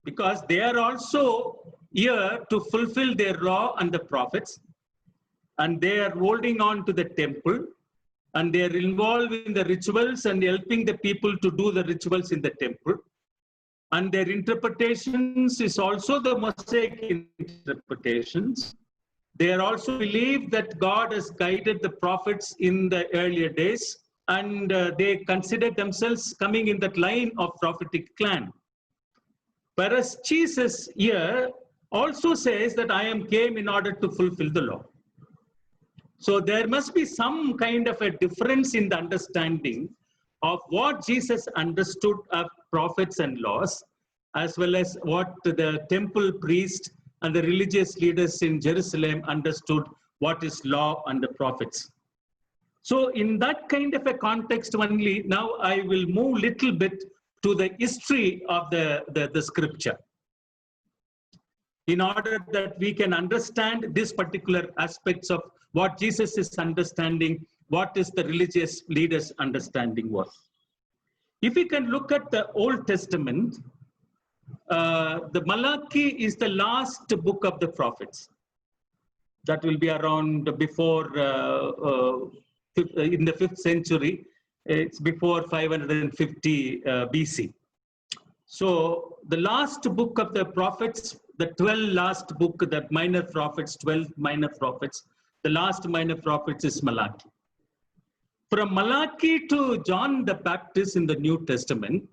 because they are also here to fulfill their law and the prophets, and they are holding on to the temple, and they are involved in the rituals and helping the people to do the rituals in the temple. And their interpretations is also the Mosaic interpretations. They are also believe that God has guided the prophets in the earlier days, and they consider themselves coming in that line of prophetic clan. Whereas Jesus here also says that I am came in order to fulfill the law. So there must be some kind of a difference in the understanding of what Jesus understood of prophets and laws, as well as what the temple priest and the religious leaders in Jerusalem understood what is law and the prophets. So in that kind of a context only, now I will move little bit to the history of the scripture, in order that we can understand this particular aspects of what Jesus is understanding, what is the religious leaders' understanding was. If we can look at the Old Testament, the Malachi is the last book of the prophets. That will be around before, in the 5th century, it's before 550 BC. So the last book of the prophets, the 12 last book, the minor prophets, 12 minor prophets, the last minor prophets is Malachi. From Malachi to John the Baptist in the New Testament,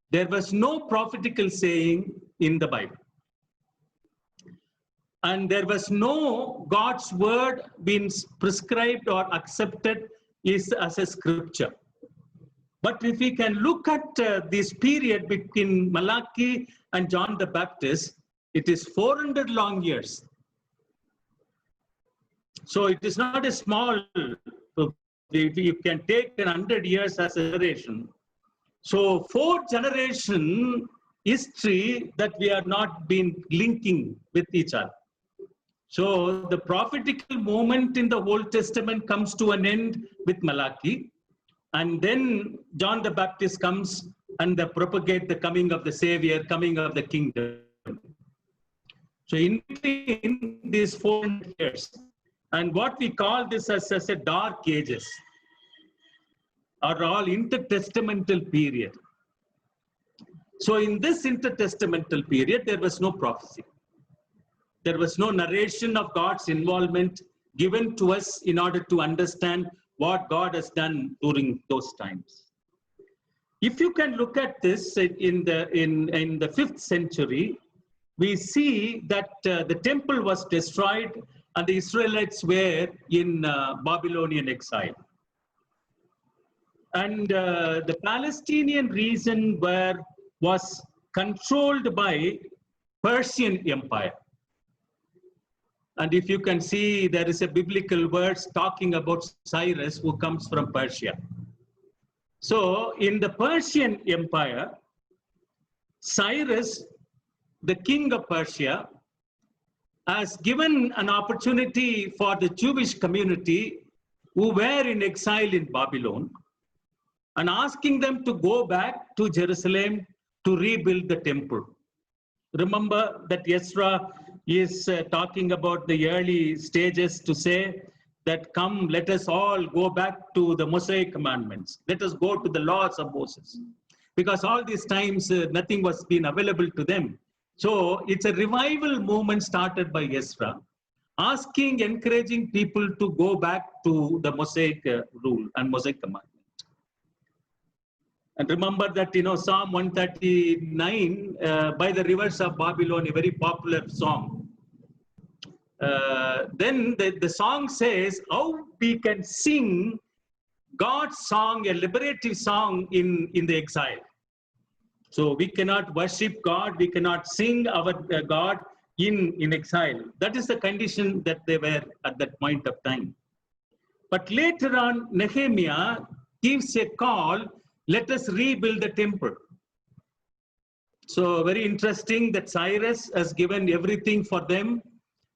there was no prophetical saying in the Bible. And there was no God's word being prescribed or accepted as a scripture. But if we can look at this period between Malachi and John the Baptist, it is 400 long years. So it is not a small, if you can take 100 years as a generation. So 4 generation history that we are not been linking with each other. So the prophetical moment in the Old Testament comes to an end with Malachi. And then John the Baptist comes and they propagate the coming of the Savior, coming of the kingdom. So in between these 400 years, and what we call this as a dark ages, are all intertestamental period. So in this intertestamental period, there was no prophecy. There was no narration of God's involvement given to us in order to understand what God has done during those times. If you can look at this in the 5th century, we see that the temple was destroyed and the Israelites were in Babylonian exile. And the Palestinian region was controlled by Persian Empire. And if you can see, there is a biblical verse talking about Cyrus who comes from Persia. So in the Persian Empire, Cyrus, the king of Persia, has given an opportunity for the Jewish community who were in exile in Babylon and asking them to go back to Jerusalem to rebuild the temple. Remember that Ezra is talking about the early stages to say that come, let us all go back to the Mosaic commandments. Let us go to the laws of Moses. Because all these times, nothing was being available to them. So it's a revival movement started by Ezra, asking, encouraging people to go back to the Mosaic rule and Mosaic commandment. And remember that, Psalm 139, by the rivers of Babylon, a very popular song. Then the song says how we can sing God's song, a liberative song in the exile. So we cannot worship God, we cannot sing our God in exile. That is the condition that they were at that point of time. But later on, Nehemiah gives a call, let us rebuild the temple. So very interesting that Cyrus has given everything for them,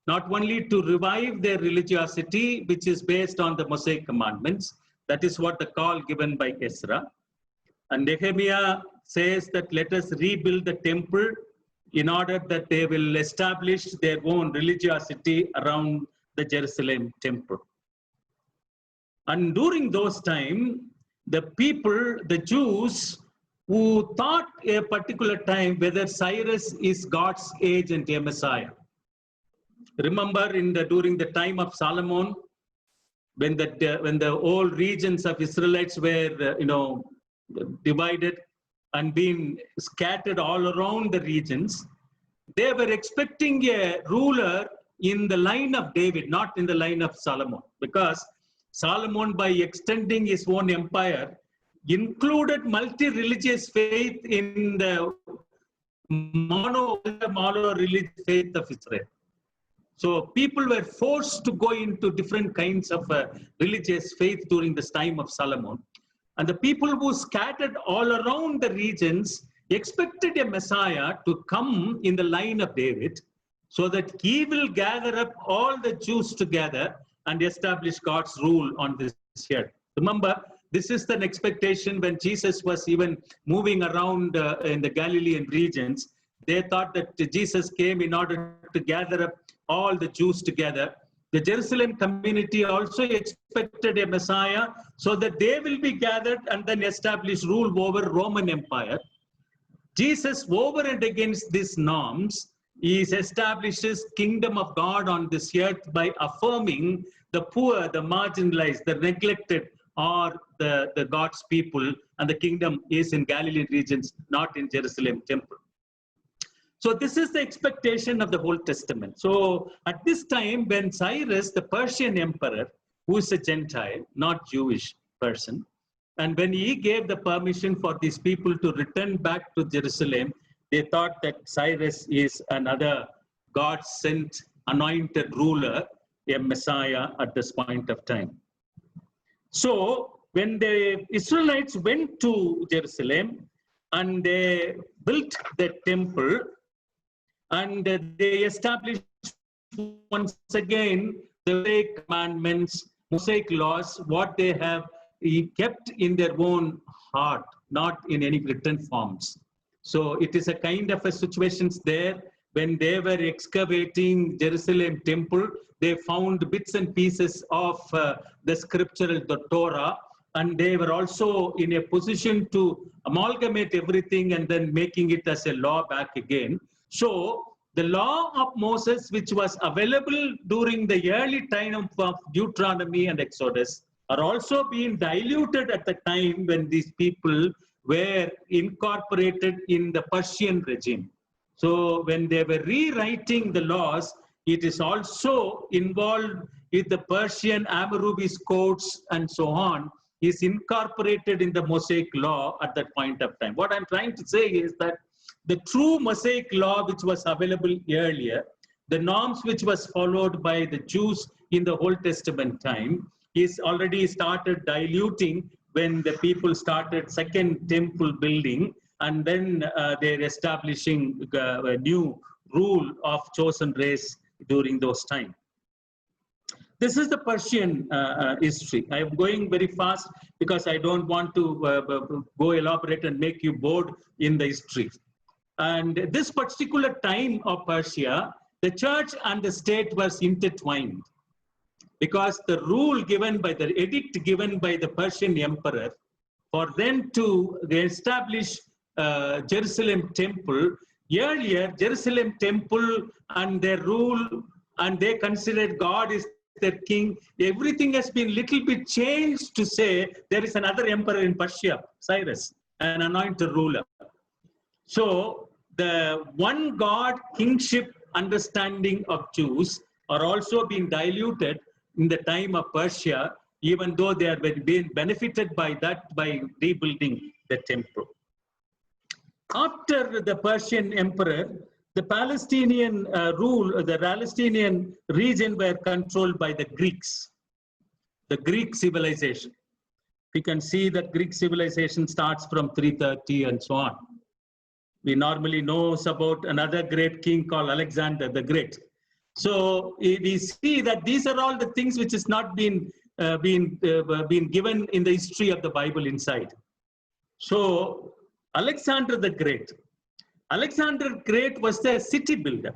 not only to revive their religiosity, which is based on the Mosaic commandments. That is what the call given by Ezra. And Nehemiah says that let us rebuild the temple in order that they will establish their own religiosity around the Jerusalem temple. And during those times, the people, the Jews, who thought a particular time whether Cyrus is God's agent, a Messiah. Remember, during the time of Solomon, when the old regions of Israelites were, divided and being scattered all around the regions, they were expecting a ruler in the line of David, not in the line of Solomon, because Solomon, by extending his own empire, included multi-religious faith in the mono-religious faith of Israel. So people were forced to go into different kinds of religious faith during this time of Solomon. And the people who scattered all around the regions expected a Messiah to come in the line of David, so that he will gather up all the Jews together and establish God's rule on this earth. Remember, this is an expectation when Jesus was even moving around in the Galilean regions. They thought that Jesus came in order to gather up all the Jews together. The Jerusalem community also expected a Messiah so that they will be gathered and then establish rule over Roman Empire. Jesus, over and against these norms, he establishes kingdom of God on this earth by affirming the poor, the marginalized, the neglected are the God's people, and the kingdom is in Galilean regions, not in Jerusalem temple. So this is the expectation of the Old Testament. So at this time, when Cyrus, the Persian emperor, who is a Gentile, not Jewish person, and when he gave the permission for these people to return back to Jerusalem, they thought that Cyrus is another God-sent, anointed ruler, a Messiah at this point of time. So when the Israelites went to Jerusalem and they built the temple, and they established once again the Mosaic commandments, Mosaic laws, what they have kept in their own heart, not in any written forms. So it is a kind of a situation there. When they were excavating Jerusalem temple, they found bits and pieces of the scriptural, the Torah, and they were also in a position to amalgamate everything and then making it as a law back again. So the law of Moses, which was available during the early time of Deuteronomy and Exodus, are also being diluted at the time when these people were incorporated in the Persian regime. So when they were rewriting the laws, it is also involved with the Persian Hammurabi's codes and so on, is incorporated in the Mosaic law at that point of time. What I'm trying to say is that the true Mosaic law, which was available earlier, the norms which was followed by the Jews in the Old Testament time, is already started diluting when the people started second temple building, and then they're establishing a new rule of chosen race during those times. This is the Persian history. I am going very fast because I don't want to go elaborate and make you bored in the history. And this particular time of Persia, the church and the state was intertwined, because the rule given by the edict given by the Persian emperor for them to establish Jerusalem temple, earlier Jerusalem temple and their rule, and they considered God is their king, everything has been little bit changed to say there is another emperor in Persia, Cyrus, an anointed ruler. So the one God kingship understanding of Jews are also being diluted in the time of Persia, even though they are being benefited by that by rebuilding the temple. After the Persian emperor, the Palestinian the Palestinian region were controlled by the Greeks, the Greek civilization. We can see that Greek civilization starts from 330 and so on. We normally know about another great king called Alexander the Great. So we see that these are all the things which has not been given in the history of the Bible inside. So Alexander the Great, Alexander Great was the city builder.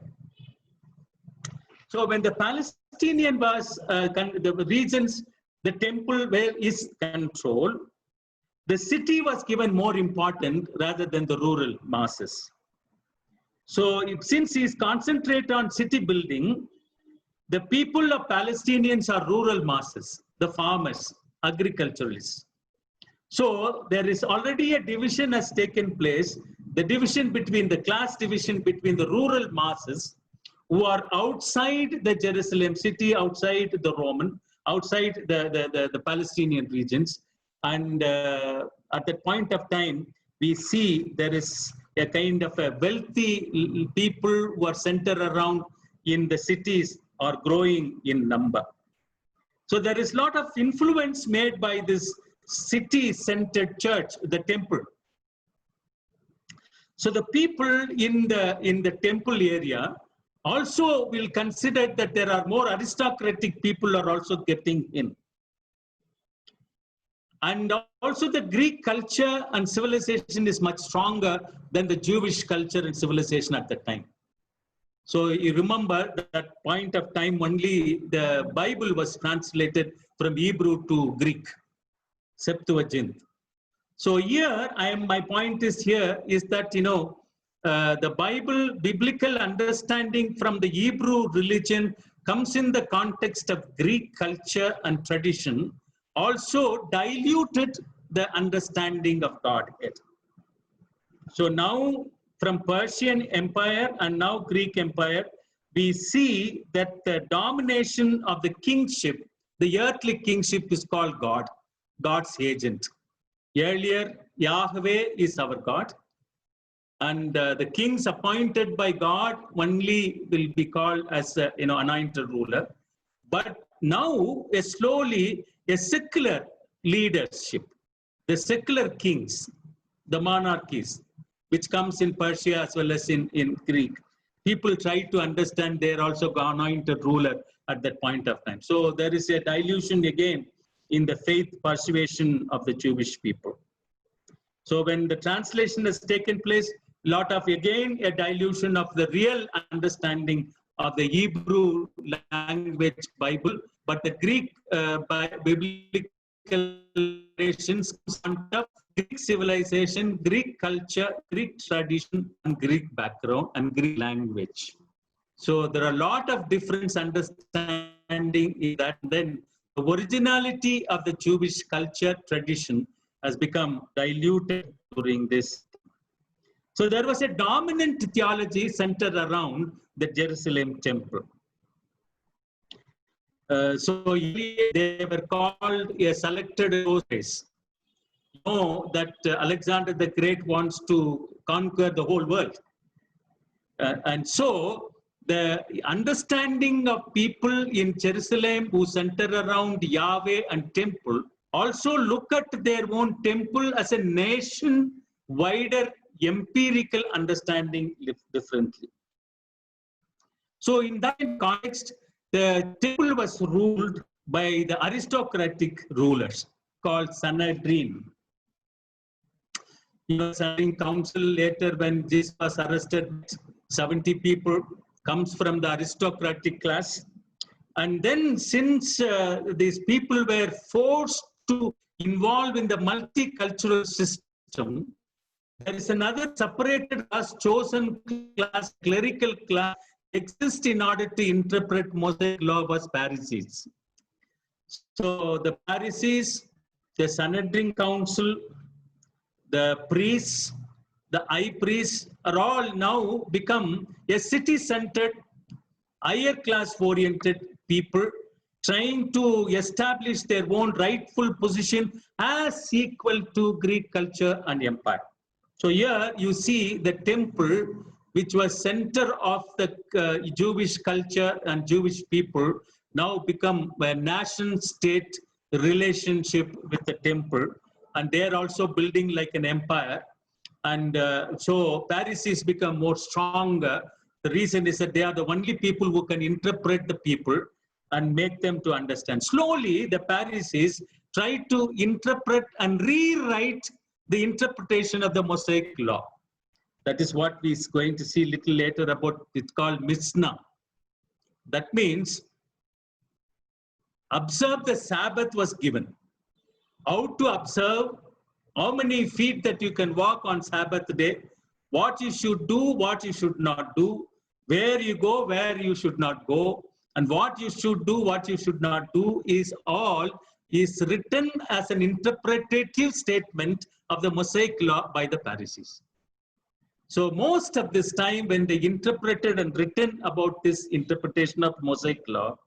So when the Palestinian was, the regions, the temple where is controlled, the city was given more important rather than the rural masses. So since he is concentrated on city building, the people of Palestinians are rural masses, the farmers, agriculturalists. So there is already a division has taken place, the division between the class division between the rural masses who are outside the Jerusalem city, outside the Roman, outside the Palestinian regions. And at that point of time, we see there is a kind of a wealthy people who are centered around in the cities are growing in number. So there is a lot of influence made by this city-centered church, the temple. So the people in the temple area also will consider that there are more aristocratic people are also getting in. And also the Greek culture and civilization is much stronger than the Jewish culture and civilization at that time. So you remember that point of time only the Bible was translated from Hebrew to Greek, Septuagint. So here my point is here is that the biblical understanding from the Hebrew religion comes in the context of Greek culture and tradition, also diluted the understanding of Godhead. So now from Persian Empire and now Greek Empire, we see that the domination of the kingship, the earthly kingship is called God, God's agent. Earlier, Yahweh is our God. And the kings appointed by God only will be called as anointed ruler. But now, slowly, a secular leadership, the secular kings, the monarchies, which comes in Persia as well as in Greek. People try to understand they are also anointed ruler at that point of time. So there is a dilution again in the faith persuasion of the Jewish people. So when the translation has taken place, lot of again a dilution of the real understanding of the Hebrew language Bible, but the Greek biblical relations of Greek civilization, Greek culture, Greek tradition, and Greek background and Greek language. So there are a lot of different understanding in that. Then the originality of the Jewish culture tradition has become diluted during this. So there was a dominant theology centered around the Jerusalem temple. So they were called a selected race. You know that Alexander the Great wants to conquer the whole world. And so the understanding of people in Jerusalem who center around Yahweh and temple also look at their own temple as a nation wider empirical understanding differently. So in that context, the temple was ruled by the aristocratic rulers called Sanhedrin. Sanhedrin council later when Jesus was arrested, 70 people comes from the aristocratic class. And then since these people were forced to involve in the multicultural system, there is another separated class, chosen class, clerical class, exists in order to interpret Mosaic law was Pharisees. So the Pharisees, the Sanhedrin council, the priests, the high priests are all now become a city-centered, higher class oriented people trying to establish their own rightful position as equal to Greek culture and empire. So here you see the temple, which was center of the Jewish culture and Jewish people, now become a nation-state relationship with the temple, and they are also building like an empire. And so Pharisees become more stronger. The reason is that they are the only people who can interpret the people and make them to understand. Slowly, the Pharisees try to interpret and rewrite the interpretation of the Mosaic law. That is what we are going to see little later about. It's called Mishnah. That means observe the Sabbath was given. How to observe, how many feet that you can walk on Sabbath day, what you should do, what you should not do, where you go, where you should not go, and what you should do, what you should not do is all is written as an interpretative statement of the Mosaic law by the Pharisees. So most of this time when they interpreted and written about this interpretation of Mosaic law,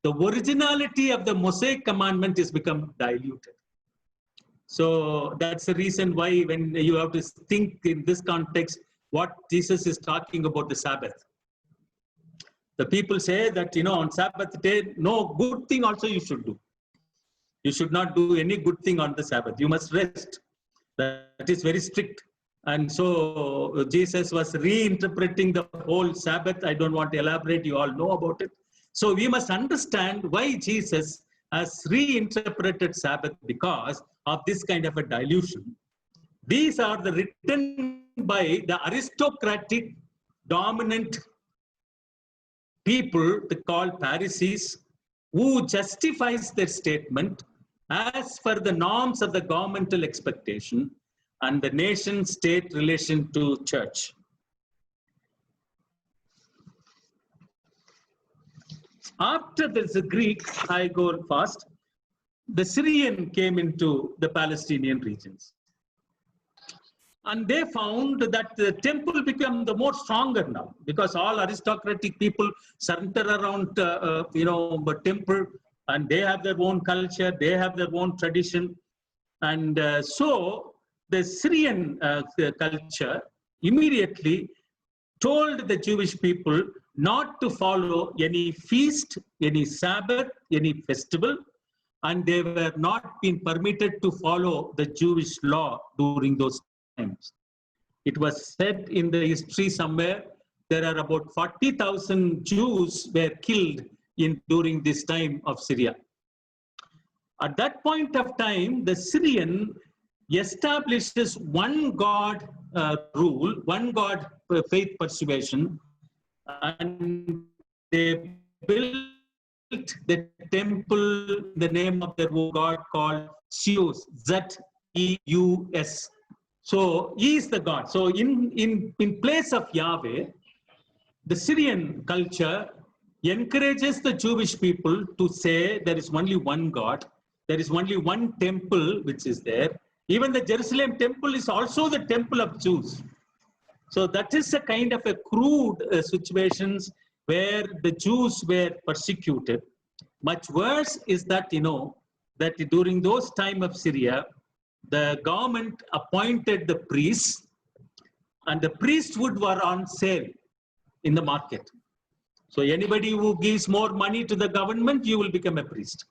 the originality of the Mosaic commandment is become diluted. So that's the reason why when you have to think in this context, what Jesus is talking about the Sabbath. The people say that, on Sabbath day, no good thing also you should do. You should not do any good thing on the Sabbath. You must rest. That is very strict. And so Jesus was reinterpreting the whole Sabbath. I don't want to elaborate. You all know about it. So we must understand why Jesus has reinterpreted Sabbath because of this kind of a dilution. These are written by the aristocratic, dominant people called Pharisees, who justifies their statement as per the norms of the governmental expectation and the nation-state relation to church. After there's a Greek, I go fast, the Syrian came into the Palestinian regions. And they found that the temple became the more stronger now because all aristocratic people center around, the temple, and they have their own culture, they have their own tradition. And so the Syrian culture immediately told the Jewish people not to follow any feast, any Sabbath, any festival, and they were not being permitted to follow the Jewish law during those times. It was said in the history somewhere, there are about 40,000 Jews were killed during this time of Syria. At that point of time, the Syrian establishes one God rule, one God faith persuasion, and they built the temple, the name of their God called Zeus, Z-E-U-S. So he is the God. So in place of Yahweh, the Syrian culture encourages the Jewish people to say there is only one God, there is only one temple which is there. Even the Jerusalem temple is also the temple of Jews. So that is a kind of a crude situations where the Jews were persecuted. Much worse is that, that during those time of Syria, the government appointed the priests, and the priesthood were on sale in the market. So anybody who gives more money to the government, you will become a priest.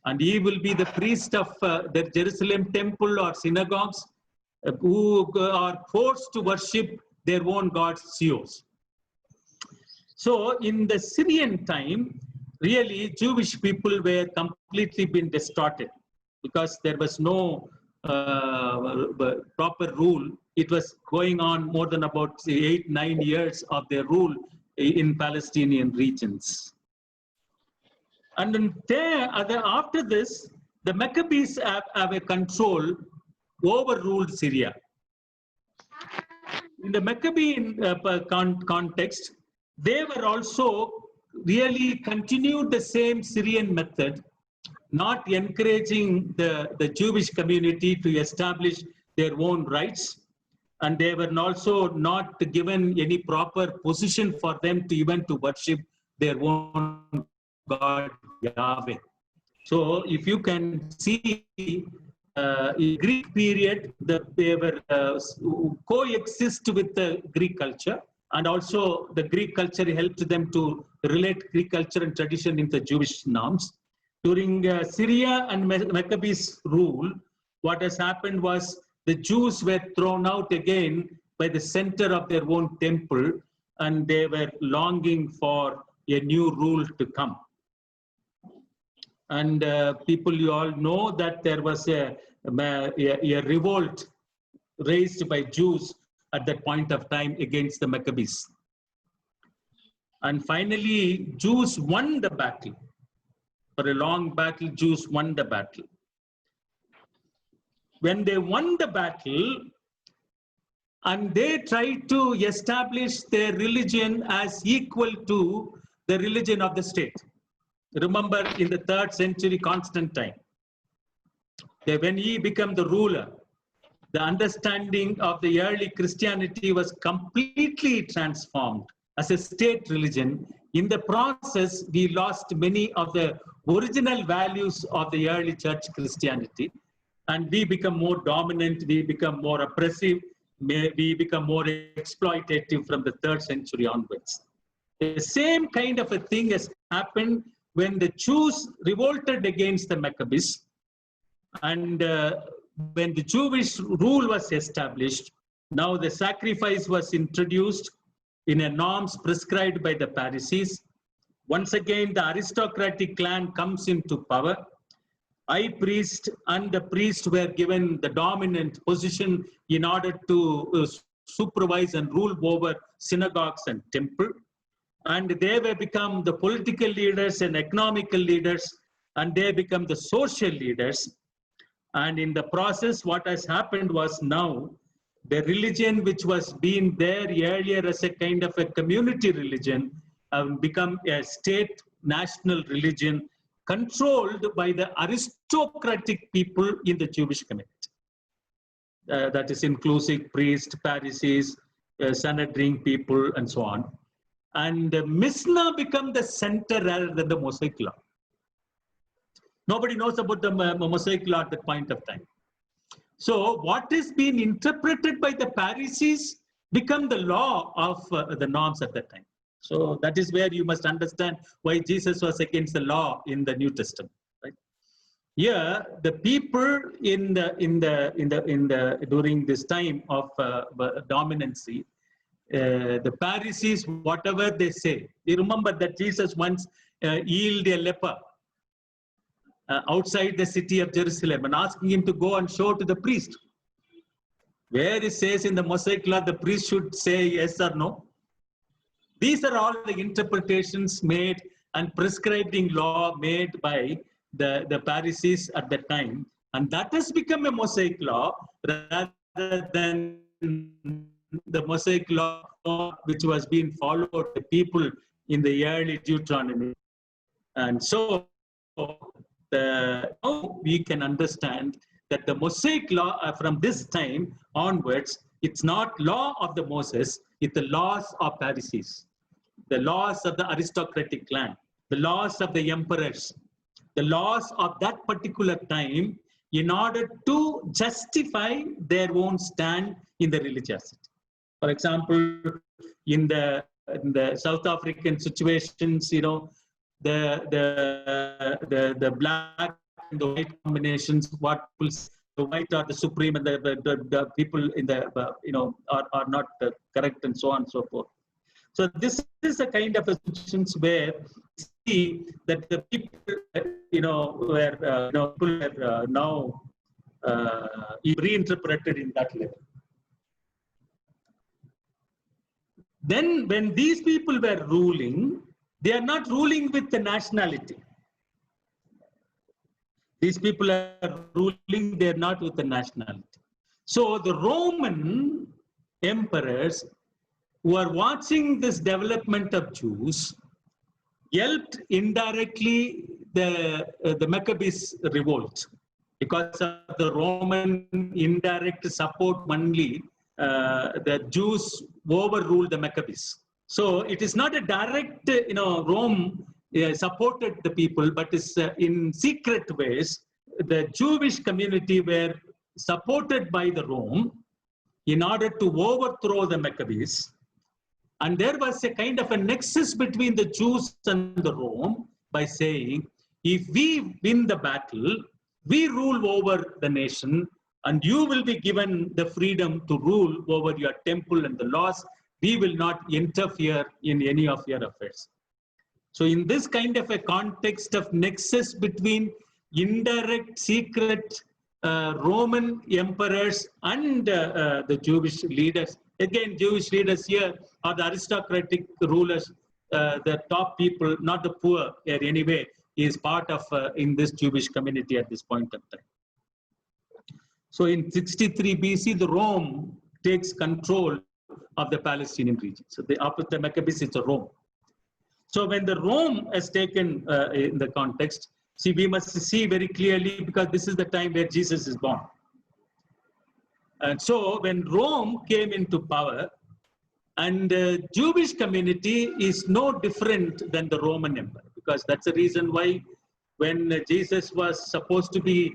And he will be the priest of the Jerusalem temple or synagogues who are forced to worship their own god Zeus. So in the Syrian time, really Jewish people were completely been distorted because there was no proper rule. It was going on more than about 8-9 years of their rule in Palestinian regions. And then after this, the Maccabees have a control overruled Syria. In the Maccabean context, they were also really continued the same Syrian method, not encouraging the Jewish community to establish their own rights. And they were also not given any proper position for them to even to worship their own God, Yahweh. So if you can see in Greek period, they were coexist with the Greek culture, and also the Greek culture helped them to relate Greek culture and tradition into Jewish norms. During Syria and Maccabees rule, what has happened was the Jews were thrown out again by the center of their own temple, and they were longing for a new rule to come. And people, you all know that there was a revolt raised by Jews at that point of time against the Maccabees. And finally, Jews won the battle. For a long battle, Jews won the battle. When they won the battle, and they tried to establish their religion as equal to the religion of the state. Remember, in the 3rd century, Constantine, when he became the ruler, the understanding of the early Christianity was completely transformed as a state religion. In the process, we lost many of the original values of the early church Christianity, and we become more dominant, we become more oppressive, we become more exploitative from the 3rd century onwards. The same kind of a thing has happened when the Jews revolted against the Maccabees, and when the Jewish rule was established, now the sacrifice was introduced in a norms prescribed by the Pharisees. Once again, the aristocratic clan comes into power. High priest and the priest were given the dominant position in order to supervise and rule over synagogues and temple. And they were become the political leaders and economical leaders, and they become the social leaders. And in the process, what has happened was now the religion which was being there earlier as a kind of a community religion become a state national religion controlled by the aristocratic people in the Jewish community. That is inclusive priests, Pharisees, Sanhedrin people, and so on. And Mishnah become the center rather than the Mosaic law. Nobody knows about the Mosaic law at that point of time. So what is being interpreted by the Pharisees become the law of the norms at that time. So that is where you must understand why Jesus was against the law in the New Testament. Right? Here, the people during this time of dominancy, the Pharisees, whatever they say, you remember that Jesus once healed a leper outside the city of Jerusalem and asking him to go and show to the priest. Where it says in the Mosaic law, the priest should say yes or no. These are all the interpretations made and prescribing law made by the Pharisees at that time. And that has become a Mosaic law rather than the Mosaic law which was being followed by the people in the early Deuteronomy. And so now we can understand that the Mosaic law from this time onwards, it's not law of the Moses, it's the laws of Pharisees, the laws of the aristocratic clan, the laws of the emperors, the laws of that particular time in order to justify their own stand in the religiosity. For example, in the South African situations, you know, the black and the white combinations, what the white are the supreme and the people in the are not correct, and so on and so forth. So this is a kind of a situations where we see that the people were now reinterpreted in that level. Then when these people were ruling, they are not ruling with the nationality. These people are ruling, they are not with the nationality. So the Roman emperors who are watching this development of Jews helped indirectly the Maccabees revolt because of the Roman indirect support only. The Jews overruled the Maccabees. So it is not a direct, Rome supported the people, but it's in secret ways. The Jewish community were supported by the Rome in order to overthrow the Maccabees. And there was a kind of a nexus between the Jews and the Rome by saying, if we win the battle, we rule over the nation, and you will be given the freedom to rule over your temple and the laws. We will not interfere in any of your affairs. So in this kind of a context of nexus between indirect, secret Roman emperors and the Jewish leaders Again, Jewish leaders here are the aristocratic rulers, the top people, not the poor here anyway, is part of in this Jewish community at this point of time. So in 63 BC, the Rome takes control of the Palestinian region. So after the Maccabees, it's a Rome. So when the Rome has taken in the context, see, we must see very clearly, because this is the time where Jesus is born. And so when Rome came into power, and the Jewish community is no different than the Roman Empire, because that's the reason why when Jesus was supposed to be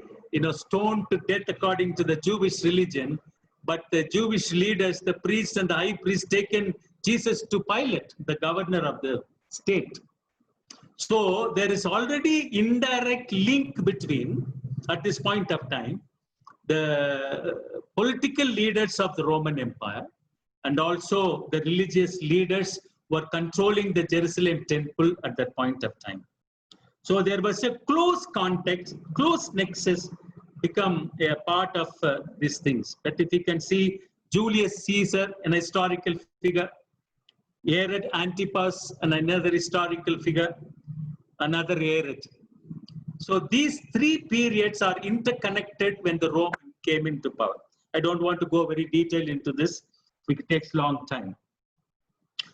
stoned to death according to the Jewish religion, but the Jewish leaders, the priests and the high priest, taken Jesus to Pilate, the governor of the state. So there is already indirect link between, at this point of time, the political leaders of the Roman Empire and also the religious leaders were controlling the Jerusalem temple at that point of time. So there was a close context, close nexus become a part of these things. But if you can see Julius Caesar, an historical figure, Herod Antipas, and another historical figure, another Herod. So these three periods are interconnected when the Rome came into power. I don't want to go very detailed into this. It takes a long time.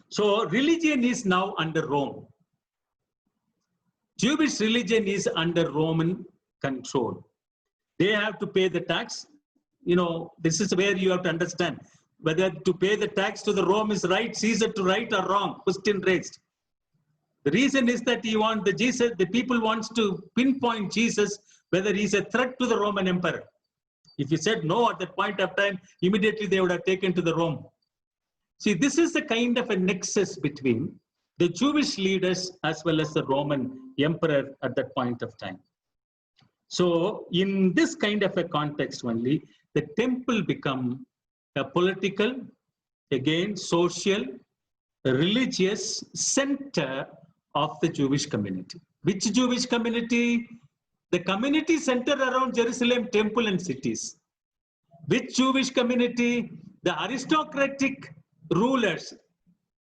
So religion is now under Rome. Jewish religion is under Roman control. They have to pay the tax. This is where you have to understand whether to pay the tax to the Rome is right, Caesar to right or wrong, question raised. The reason is that the people wants to pinpoint Jesus, whether he's a threat to the Roman Emperor. If he said no at that point of time, immediately they would have taken to the Rome. See, this is the kind of a nexus between the Jewish leaders as well as the Roman emperor at that point of time. So in this kind of a context only, the temple become a political, again, social, religious center of the Jewish community. Which Jewish community? The community centered around Jerusalem temple and cities. Which Jewish community? The aristocratic rulers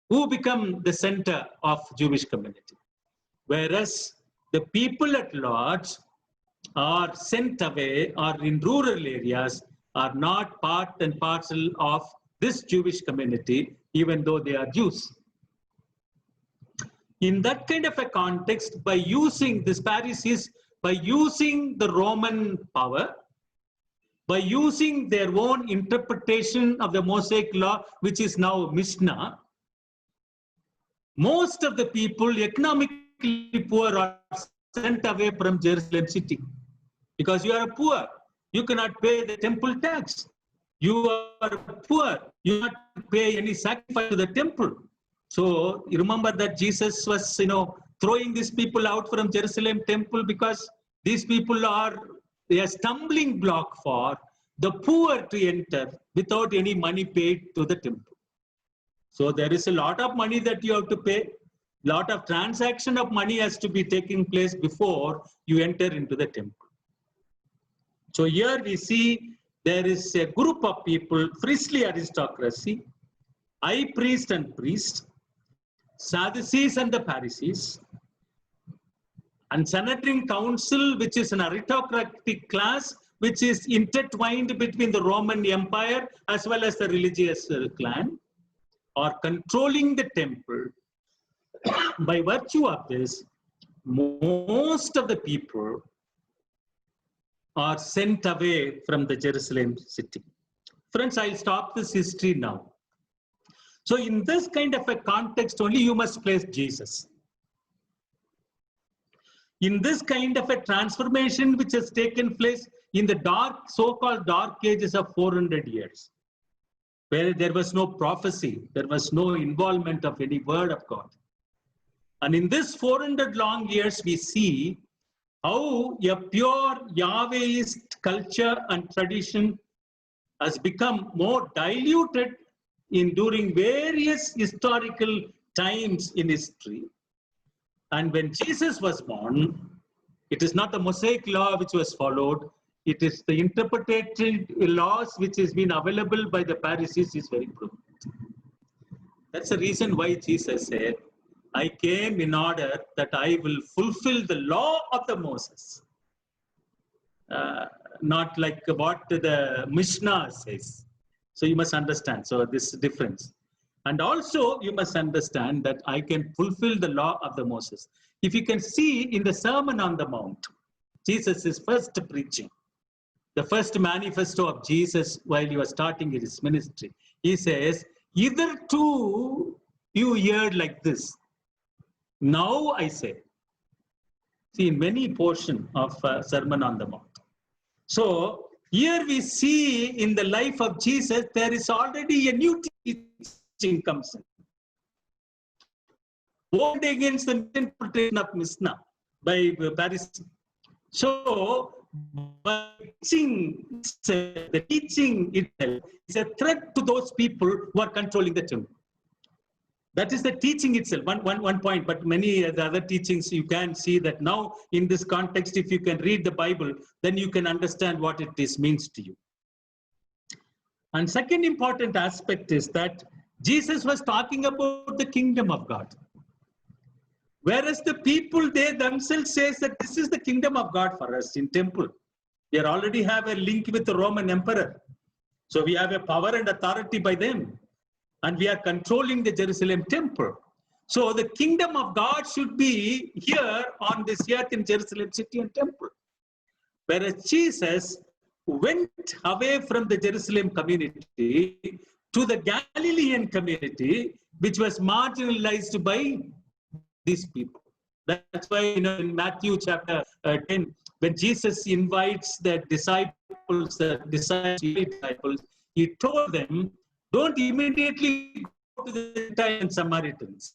who become the center of Jewish community. Whereas the people at large are sent away, or in rural areas, are not part and parcel of this Jewish community, even though they are Jews. In that kind of a context, by using this Pharisees, by using the Roman power, by using their own interpretation of the Mosaic law, which is now Mishnah, most of the people, economically poor, are sent away from Jerusalem city. Because you are poor, you cannot pay the temple tax. You are poor, you cannot pay any sacrifice to the temple. So you remember that Jesus was, throwing these people out from Jerusalem temple because these people are a stumbling block for the poor to enter without any money paid to the temple. So there is a lot of money that you have to pay. Lot of transaction of money has to be taking place before you enter into the temple. So here we see there is a group of people, priestly aristocracy, high priest and priest, Sadducees and the Pharisees, and Sanhedrin Council, which is an aristocratic class, which is intertwined between the Roman Empire as well as the religious clan, are controlling the temple. By virtue of this, most of the people are sent away from the Jerusalem city. Friends, I'll stop this history now. So in this kind of a context only, you must place Jesus. In this kind of a transformation which has taken place in the so-called dark ages of 400 years, where there was no prophecy, there was no involvement of any word of God. And in this 400 long years, we see how a pure Yahwehist culture and tradition has become more diluted during various historical times in history. And when Jesus was born, it is not the Mosaic law which was followed. It is the interpreted laws which has been available by the Pharisees is very prominent. That's the reason why Jesus said, I came in order that I will fulfill the law of the Moses. Not like what the Mishnah says. So you must understand. So this difference. And also you must understand that I can fulfill the law of the Moses. If you can see in the Sermon on the Mount, Jesus is first preaching. The first manifesto of Jesus while he was starting his ministry. He says, hitherto you heard like this. Now I say. See, in many portions of Sermon on the Mount. So here we see in the life of Jesus, there is already a new teaching comes in. Warned against the interpretation of Mishnah by Pharisees. So by the teaching itself is a threat to those people who are controlling the temple. That is the teaching itself, one point, but many of the other teachings you can see that now in this context, if you can read the Bible, then you can understand what it means to you. And second important aspect is that Jesus was talking about the kingdom of God. Whereas the people, they themselves say that this is the kingdom of God for us in temple. They already have a link with the Roman emperor. So we have a power and authority by them. And we are controlling the Jerusalem temple. So the kingdom of God should be here on this earth in Jerusalem city and temple. Whereas Jesus went away from the Jerusalem community to the Galilean community, which was marginalized by these people. That's why, in Matthew chapter 10, when Jesus invites the disciples, he told them, don't immediately go to the Gentiles and Samaritans.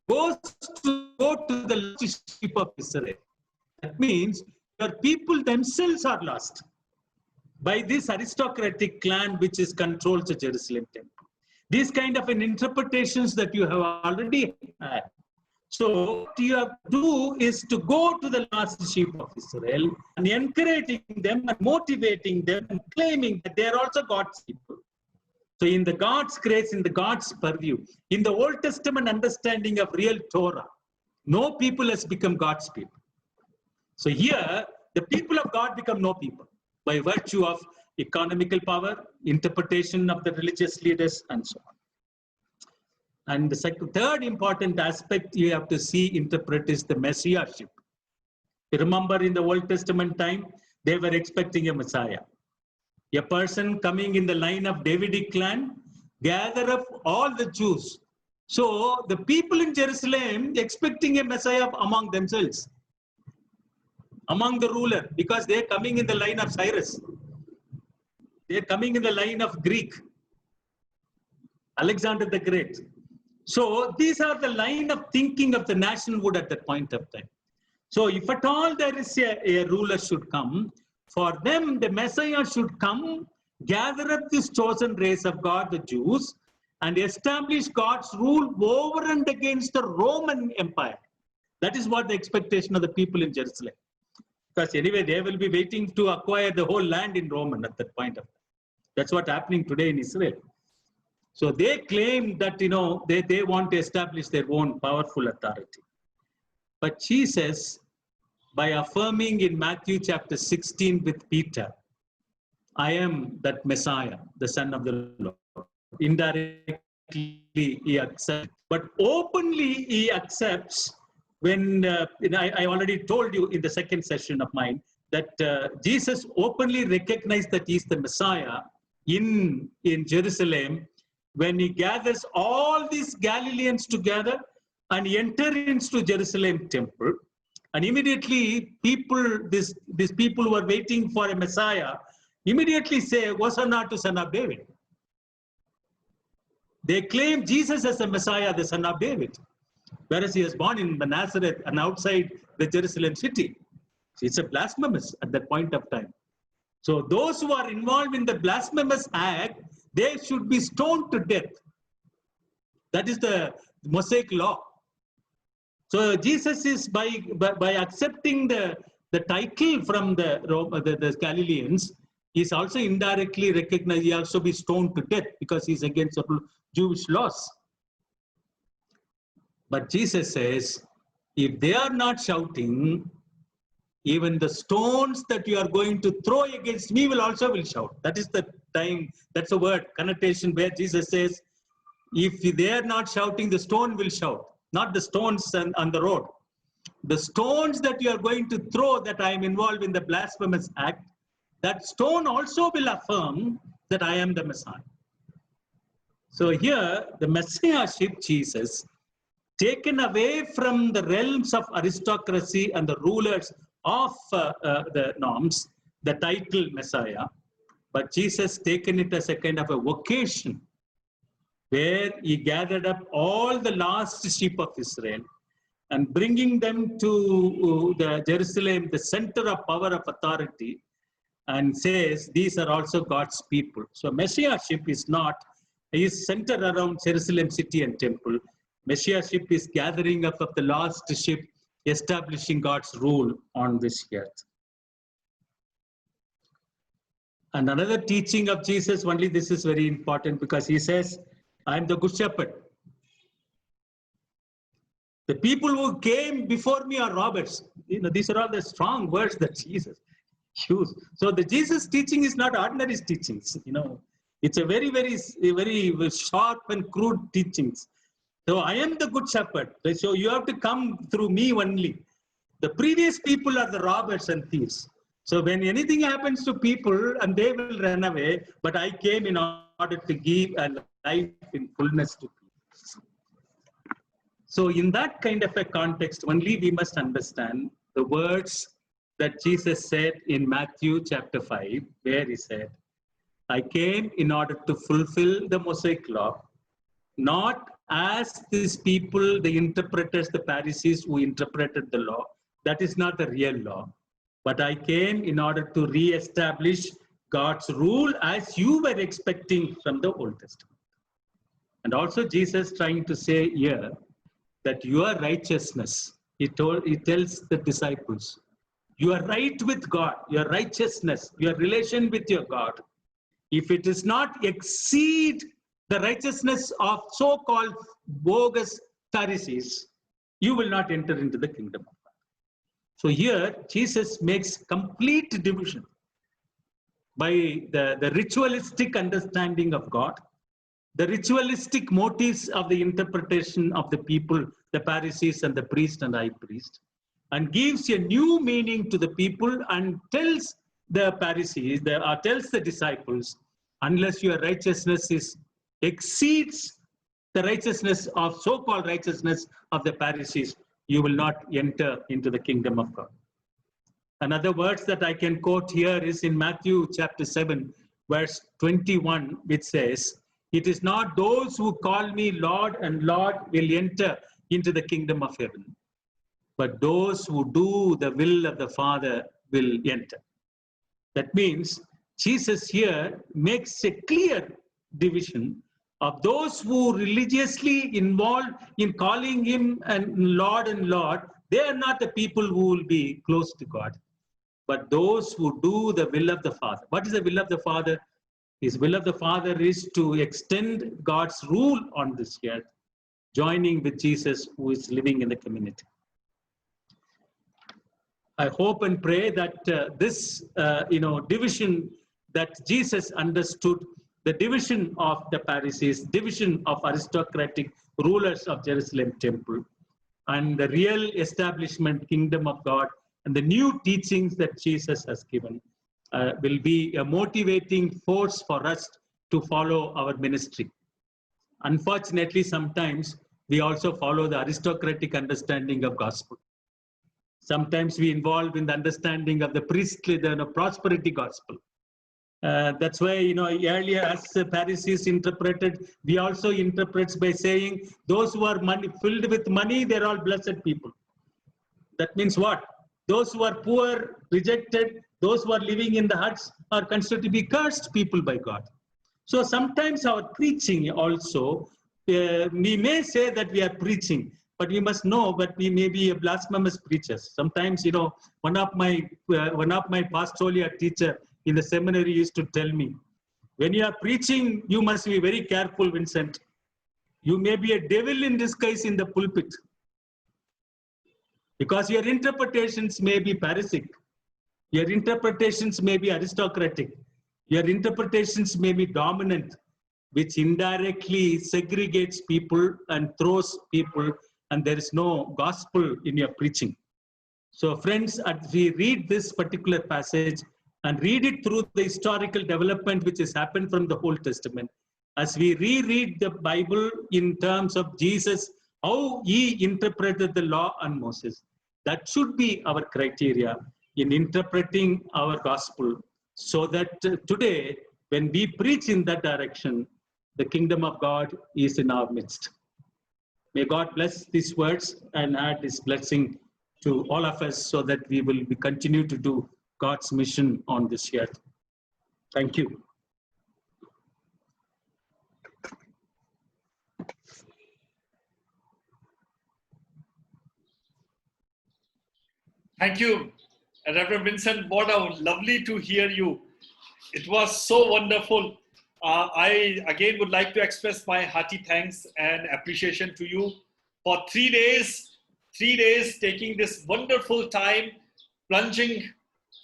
Go to the lost sheep of Israel. That means your people themselves are lost by this aristocratic clan which is controls the Jerusalem temple. These kind of interpretations that you have already had. So what you have to do is to go to the lost sheep of Israel and encouraging them and motivating them and claiming that they are also God's people. So in the God's grace, in the God's purview, in the Old Testament understanding of real Torah, no people has become God's people. So here, the people of God become no people by virtue of economical power, interpretation of the religious leaders, and so on. And the third important aspect you have to see, interpret is the messiahship. You remember in the Old Testament time, they were expecting a Messiah. A person coming in the line of Davidic clan, gather up all the Jews. So the people in Jerusalem expecting a Messiah among themselves, among the ruler, because they're coming in the line of Cyrus. They're coming in the line of Greek, Alexander the Great. So these are the line of thinking of the nationhood at that point of time. So if at all there is a ruler should come, for them, the Messiah should come, gather up this chosen race of God, the Jews, and establish God's rule over and against the Roman Empire. That is what the expectation of the people in Jerusalem. Because anyway, they will be waiting to acquire the whole land in Roman at that point of time. That's what's happening today in Israel. So they claim that, they want to establish their own powerful authority. But Jesus, by affirming in Matthew chapter 16 with Peter, I am that Messiah, the Son of the Lord. Indirectly he accepts, but openly he accepts when, I already told you in the second session of mine, that Jesus openly recognized that he's the Messiah in Jerusalem when he gathers all these Galileans together and enter into Jerusalem temple. And immediately these people who are waiting for a Messiah immediately say, Hosanna to Son of David. They claim Jesus as the Messiah, the Son of David, whereas he was born in Nazareth and outside the Jerusalem city. It's a blasphemous at that point of time. So those who are involved in the blasphemous act, they should be stoned to death. That is the Mosaic law. So Jesus is by accepting the the title from the Galileans is also indirectly recognized. He also be stoned to death because he's against the Jewish laws. But Jesus says, if they are not shouting, even the stones that you are going to throw against me will shout. That is the time, that's a word, connotation where Jesus says, if they are not shouting, the stone will shout, not the stones on the road. The stones that you are going to throw, that I am involved in the blasphemous act, that stone also will affirm that I am the Messiah. So here, the Messiahship, Jesus, taken away from the realms of aristocracy and the rulers of the norms, the title Messiah, but Jesus taken it as a kind of a vocation, where he gathered up all the lost sheep of Israel and bringing them to the Jerusalem, the center of power of authority, and says, these are also God's people. So Messiahship is centered around Jerusalem city and temple. Messiahship is gathering up of the lost sheep, establishing God's rule on this earth. And another teaching of Jesus, only this is very important, because he says, I am the good shepherd. The people who came before me are robbers. These are all the strong words that Jesus used. So the Jesus teaching is not ordinary teachings. It's a very, very, very sharp and crude teachings. So I am the good shepherd. So you have to come through me only. The previous people are the robbers and thieves. So when anything happens to people, and they will run away, but I came in order to give a life in fullness to people. So in that kind of a context, only we must understand the words that Jesus said in Matthew chapter 5, where he said, I came in order to fulfill the Mosaic law, not as these people, the interpreters, the Pharisees who interpreted the law. That is not the real law. But I came in order to re-establish God's rule as you were expecting from the Old Testament. And also Jesus trying to say here that your righteousness, he tells the disciples, you are right with God, your righteousness, your relation with your God, if it does not exceed the righteousness of so-called bogus Pharisees, you will not enter into the kingdom of God. So here, Jesus makes complete division by the ritualistic understanding of God, the ritualistic motives of the interpretation of the people, the Pharisees and the priest and high priest, and gives a new meaning to the people and tells the Pharisees, tells the disciples, unless your righteousness exceeds the righteousness of so-called righteousness of the Pharisees, you will not enter into the kingdom of God. Another words that I can quote here is in Matthew chapter 7, verse 21, which says, it is not those who call me Lord and Lord will enter into the kingdom of heaven, but those who do the will of the Father will enter. That means Jesus here makes a clear division of those who religiously involved in calling him and Lord, they are not the people who will be close to God, but those who do the will of the Father. What is the will of the Father? His will of the Father is to extend God's rule on this earth, joining with Jesus who is living in the community. I hope and pray that this division that Jesus understood, the division of the Pharisees, division of aristocratic rulers of Jerusalem temple, and the real establishment kingdom of God, and the new teachings that Jesus has given will be a motivating force for us to follow our ministry. Unfortunately, sometimes we also follow the aristocratic understanding of gospel. Sometimes we involve in the understanding of the priestly, the prosperity gospel. That's why, earlier as the Pharisees interpreted, we also interpret by saying, those who are filled with money, they're all blessed people. That means what? Those who are poor, rejected, those who are living in the huts are considered to be cursed people by God. So sometimes our preaching also, we may say that we are preaching, but we must know that we may be a blasphemous preachers. Sometimes, you know, one of my pastoral teacher in the seminary used to tell me, when you are preaching, you must be very careful, Vincent. You may be a devil in disguise in the pulpit, because your interpretations may be Pharisaic, your interpretations may be aristocratic, your interpretations may be dominant, which indirectly segregates people and throws people, and there is no gospel in your preaching. So friends, as we read this particular passage and read it through the historical development which has happened from the Old Testament, as we reread the Bible in terms of Jesus, how he interpreted the law and Moses, that should be our criteria in interpreting our gospel, so that today, when we preach in that direction, the kingdom of God is in our midst. May God bless these words and add his blessing to all of us, so that we will continue to do God's mission on this earth. Thank you. Thank you, Reverend Vincent. What a lovely to hear you. It was so wonderful. I again would like to express my hearty thanks and appreciation to you for 3 days, taking this wonderful time, plunging,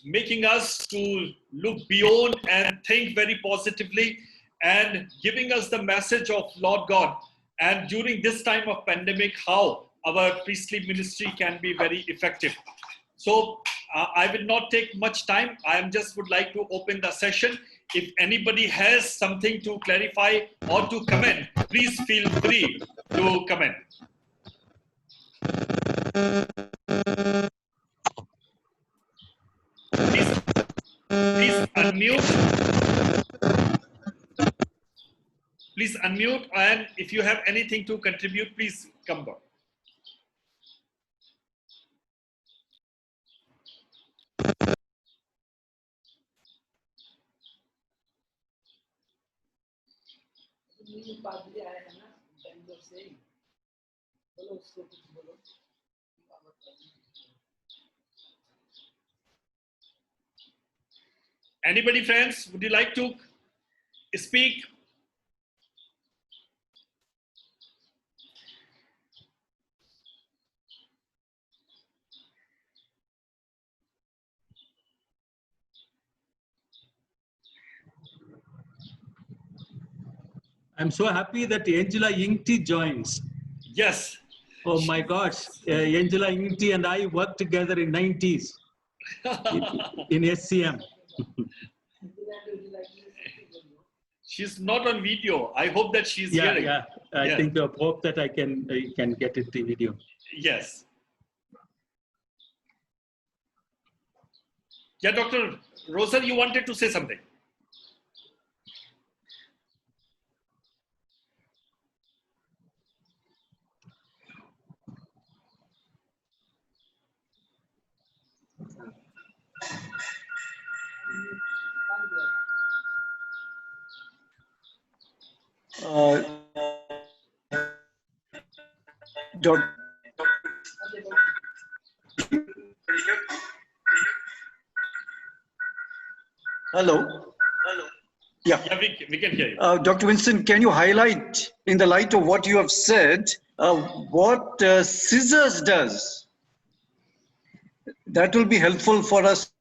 making us to look beyond and think very positively, and giving us the message of Lord God. And during this time of pandemic, how our priestly ministry can be very effective. So I will not take much time. I just would like to open the session. If anybody has something to clarify or to comment, please feel free to comment. Please unmute. Please unmute, and if you have anything to contribute, please come back. Anybody, friends, would you like to speak? I'm so happy that Angela Yingti joins. Yes. Oh my gosh, Angela Yingti and I worked together in 90s in SCM. She's not on video. I hope that she's hearing. I think I hope that I can get it the video. Yes. Yeah, Dr. Roser, you wanted to say something. Hello. Yeah. Yeah, we can hear you. Dr. Vincent, can you highlight, in the light of what you have said, what scissors does? That will be helpful for us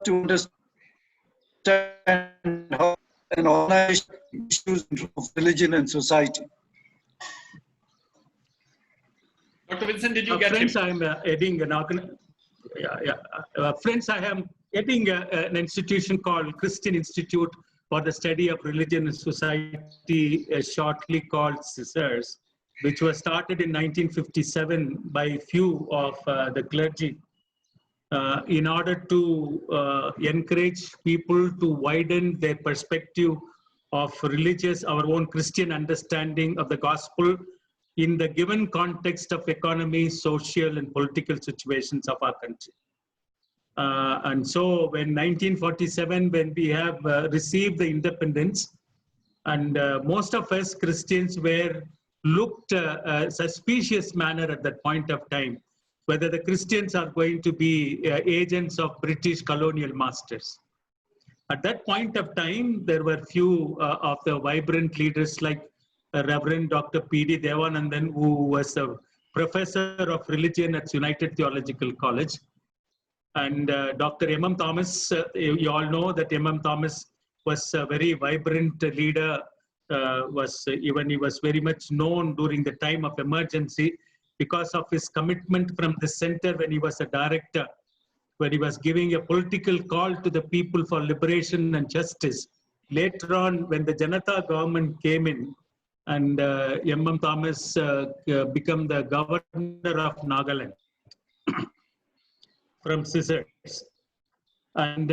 to understand how an organization issues of religion and society. Dr. Vincent, did you get friends, him? I'm heading an friends, I am heading an institution called Christian Institute for the Study of Religion and Society, shortly called Scissors, which was started in 1957 by a few of the clergy in order to encourage people to widen their perspective of religious, our own Christian understanding of the gospel in the given context of economy, social, and political situations of our country. And so when 1947, when we have received the independence, and most of us Christians were looked suspicious manner at that point of time, whether the Christians are going to be agents of British colonial masters. At that point of time, there were few of the vibrant leaders like Reverend Dr. P.D. Devanandan, who was a professor of religion at United Theological College. And Dr. M.M. Thomas, you all know that M.M. Thomas was a very vibrant leader, he was very much known during the time of emergency because of his commitment from the center when he was a director, when he was giving a political call to the people for liberation and justice. Later on, when the Janata government came in, and M.M. Thomas became the governor of Nagaland from Scissors. And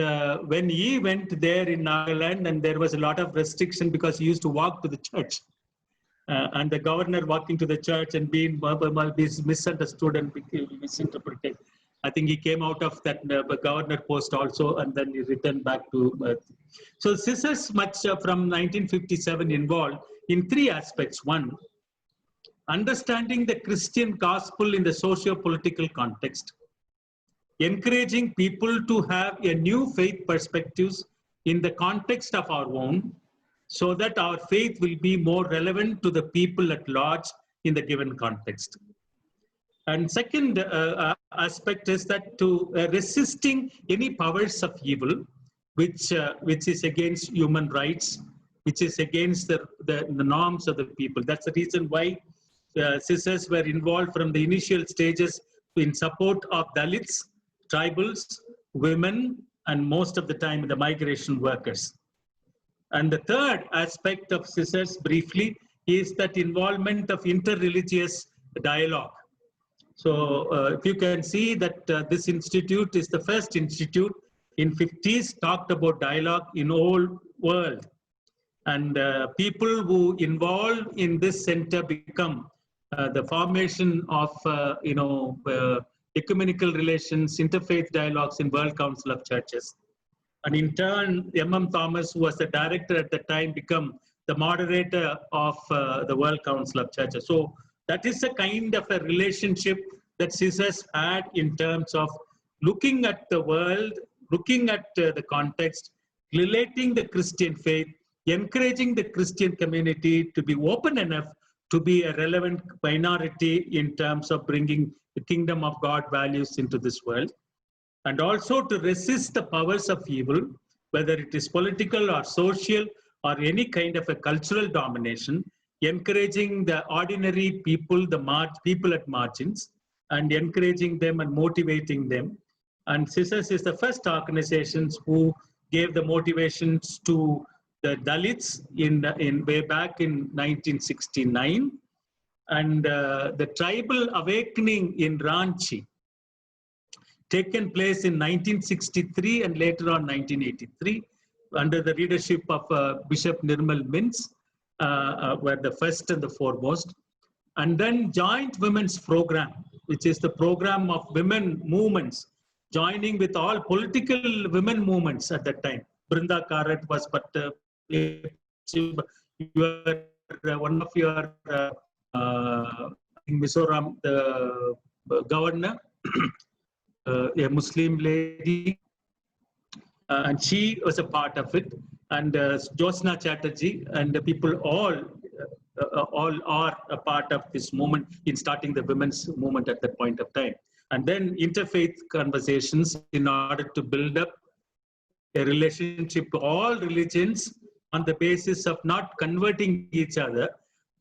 when he went there in Nagaland, and there was a lot of restriction because he used to walk to the church. And the governor walking to the church and being misunderstood and misinterpreted. I think he came out of that governor post also, and then he returned back to. So Scissors much from 1957 involved in three aspects. One, understanding the Christian gospel in the socio-political context, encouraging people to have a new faith perspectives in the context of our own, so that our faith will be more relevant to the people at large in the given context. And second aspect is that to resisting any powers of evil, which is against human rights, which is against the norms of the people. That's the reason why Scissors were involved from the initial stages in support of Dalits, tribals, women, and most of the time the migration workers. And the third aspect of Scissors, briefly, is that involvement of interreligious dialogue. So if you can see that this institute is the first institute in 50s talked about dialogue in whole world. And people who involve in this center become the formation of, ecumenical relations, interfaith dialogues in World Council of Churches. And in turn, M.M. Thomas, who was the director at the time, become the moderator of the World Council of Churches. So that is a kind of a relationship that Scissors had in terms of looking at the world, looking at the context, relating the Christian faith, encouraging the Christian community to be open enough to be a relevant minority in terms of bringing the kingdom of God values into this world. And also to resist the powers of evil, whether it is political or social or any kind of a cultural domination, encouraging the ordinary people, people at margins, and encouraging them and motivating them. And Scissors is the first organizations who gave the motivations to the Dalits in way back in 1969. And the tribal awakening in Ranchi, taken place in 1963 and later on 1983 under the leadership of Bishop Nirmal Mintz, were the first and the foremost. And then Joint Women's Program, which is the program of women movements, joining with all political women movements at that time. Brinda Karat was one of your Mizoram, the governor, a Muslim lady, and she was a part of it. And Josna Chatterjee and the people all are a part of this movement in starting the women's movement at that point of time. And then interfaith conversations in order to build up a relationship to all religions on the basis of not converting each other,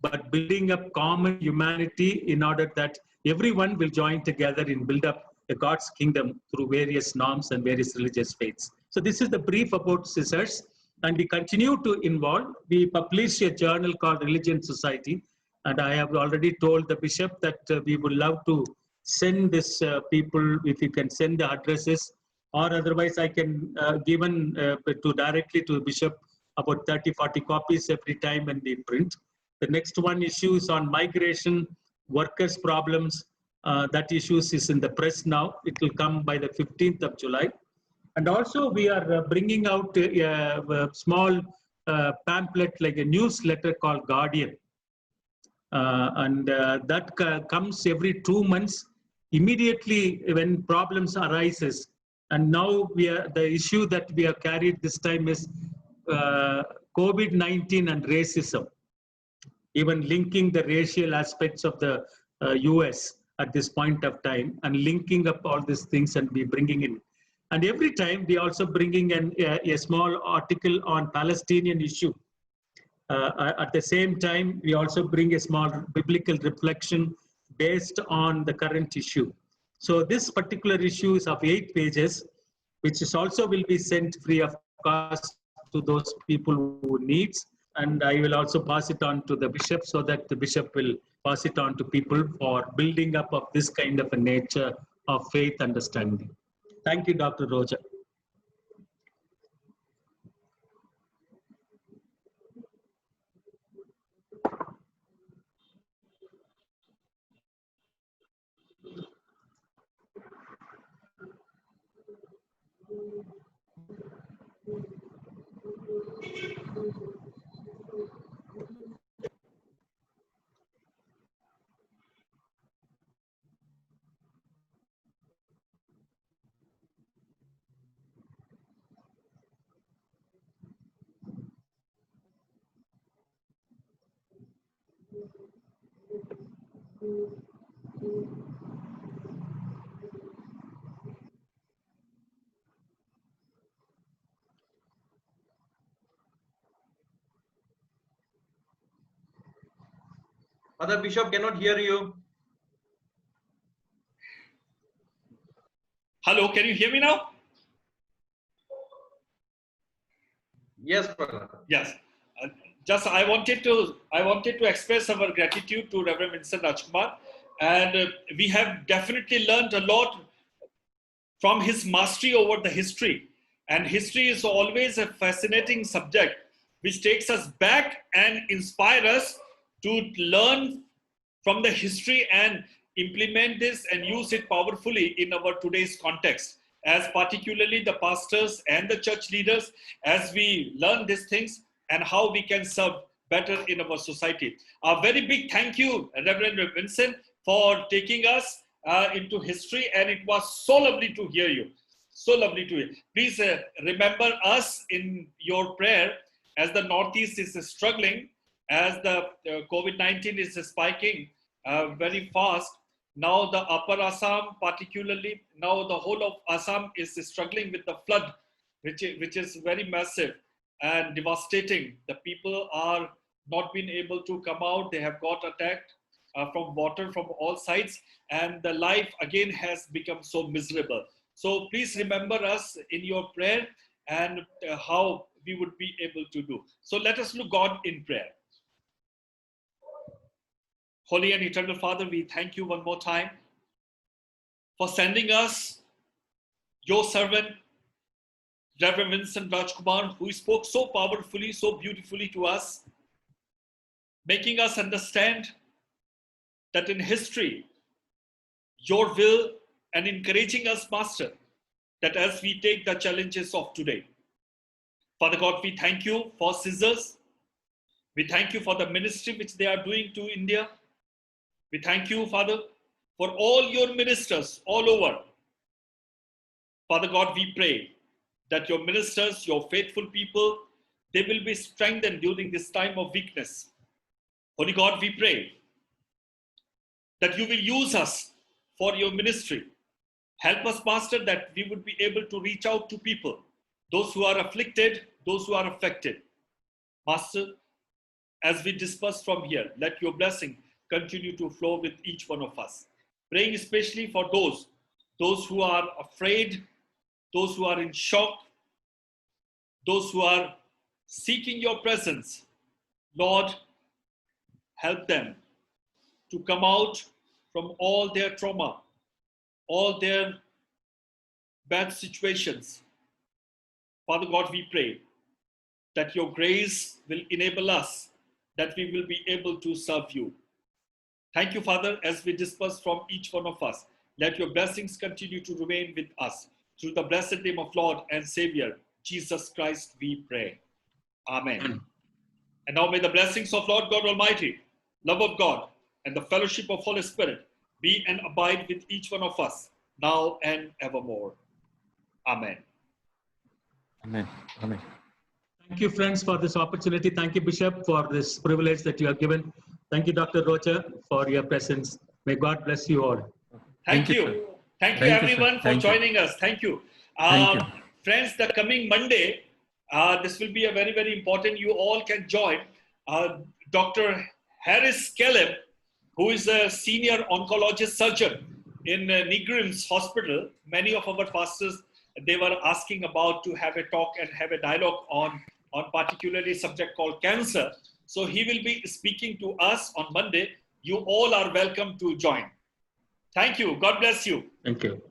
but building up common humanity in order that everyone will join together and build up a God's kingdom through various norms and various religious faiths. So this is the brief about Scissors, and we continue to involve. We publish a journal called Religion Society, and I have already told the bishop that we would love to send this people, if you can send the addresses, or otherwise I can given to directly to the bishop about 30-40 copies every time when we print. The next one issue is on migration, workers' problems. That issues is in the press now. It will come by the 15th of July. And also we are bringing out a small pamphlet, like a newsletter called Guardian. That comes every 2 months, immediately when problems arises. And now the issue that we have carried this time is COVID-19 and racism, even linking the racial aspects of the US at this point of time, and linking up all these things and be bringing in. And every time we also bringing in a small article on Palestinian issue. At the same time, we also bring a small biblical reflection based on the current issue. So this particular issue is of 8 pages, which is also will be sent free of cost to those people who needs. And I will also pass it on to the bishop so that the bishop will pass it on to people for building up of this kind of a nature of faith understanding. Thank you, Dr. Roja. Father Bishop cannot hear you. Hello, can you hear me now? Yes, brother. Yes. I wanted to express our gratitude to Reverend Vincent Rajkumar, and we have definitely learned a lot from his mastery over the history. And history is always a fascinating subject which takes us back and inspire us to learn from the history and implement this and use it powerfully in our today's context, as particularly the pastors and the church leaders, as we learn these things and how we can serve better in our society. A very big thank you, Reverend Vincent, for taking us into history, and it was so lovely to hear you. So lovely to hear. Please remember us in your prayer as the Northeast is struggling, as the COVID-19 is spiking very fast. Now the Upper Assam, particularly, now the whole of Assam is struggling with the flood, which is very massive and devastating. The people are not being able to come out. They have got attacked from water from all sides, and the life again has become so miserable. So please remember us in your prayer and how we would be able to do. So let us look God in prayer. Holy and eternal Father, we thank you one more time for sending us your servant, Reverend Vincent Rajkumar, who spoke so powerfully, so beautifully to us, making us understand that in history, your will, and encouraging us, Master, that as we take the challenges of today. Father God, we thank you for Scissors. We thank you for the ministry which they are doing to India. We thank you, Father, for all your ministers all over. Father God, we pray that your ministers, your faithful people, they will be strengthened during this time of weakness. Holy God, we pray that you will use us for your ministry. Help us, Master, that we would be able to reach out to people, those who are afflicted, those who are affected. Master, as we disperse from here, let your blessing continue to flow with each one of us. Praying especially for those who are afraid, those who are in shock, those who are seeking your presence. Lord, help them to come out from all their trauma, all their bad situations. Father God, we pray that your grace will enable us, that we will be able to serve you. Thank you, Father, as we disperse from each one of us. Let your blessings continue to remain with us. Through the blessed name of Lord and Savior, Jesus Christ, we pray. Amen. And now may the blessings of Lord God Almighty, love of God, and the fellowship of Holy Spirit be and abide with each one of us now and evermore. Amen. Amen. Amen. Thank you, friends, for this opportunity. Thank you, Bishop, for this privilege that you have given. Thank you, Dr. Rocha, for your presence. May God bless you all. Thank Thank you, you. sir. Thank you, Thank you, sir. everyone, for Thank you. joining us. Thank you. Thank you. Friends, the coming Monday, this will be a very, very important. You all can join Dr. Harris Caleb, who is a senior oncologist surgeon in Nigrim's Hospital. Many of our pastors, they were asking about to have a talk and have a dialogue on particularly subject called cancer. So he will be speaking to us on Monday. You all are welcome to join. Thank you. God bless you. Thank you.